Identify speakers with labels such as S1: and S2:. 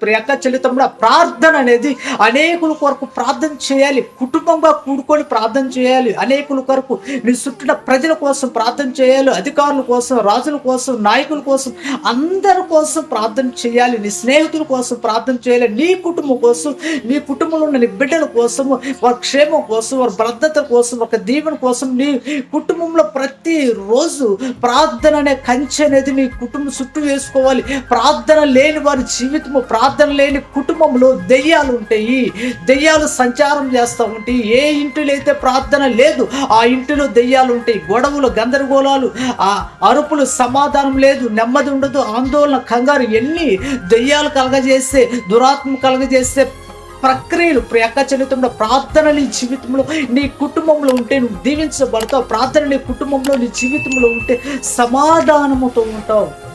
S1: ప్రియక చెల్లితమ్ముడు ప్రార్థన అనేది అనేకుల కొరకు ప్రార్థన చేయాలి. కుటుంబంగా కూడుకొని ప్రార్థన చేయాలి. అనేకుల కొరకు నీ చుట్టూ ప్రజల కోసం ప్రార్థన చేయాలి. అధికారుల కోసం, రాజుల కోసం, నాయకుల కోసం, అందరి కోసం ప్రార్థన చేయాలి. నీ స్నేహితుల కోసం ప్రార్థన చేయాలి. నీ కుటుంబం కోసం, నీ కుటుంబంలో ఉన్న నీ బిడ్డల కోసం, వారి క్షేమం కోసం, వారి భద్రత కోసం, ఒక దీవెన కోసం నీ కుటుంబంలో ప్రతిరోజు ప్రార్థన అనే కంచె అనేది నీ కుటుంబం చుట్టూ వేసుకోవాలి. ప్రార్థన లేని వారి జీవితము, ప్రార్థన లేని కుటుంబంలో దెయ్యాలు ఉంటాయి. దెయ్యాలు సంచారం చేస్తూ ఉంటాయి. ఏ ఇంటిలో అయితే ప్రార్థన లేదు ఆ ఇంటిలో దెయ్యాలు ఉంటాయి. గొడవలు, గందరగోళాలు, ఆ అరుపులు, సమాధానం లేదు, నెమ్మది ఉండదు, ఆందోళన, కంగారు, ఎన్ని దెయ్యాలు కలగజేస్తే, దురాత్మ కలగజేస్తే ప్రక్రియలు ప్రియక చెల్లితంలో ప్రార్థన నీ జీవితంలో, నీ కుటుంబంలో ఉంటే నువ్వు దీవించబడతావు. ప్రార్థన నీ కుటుంబంలో, నీ జీవితంలో ఉంటే సమాధానముతో ఉంటావు.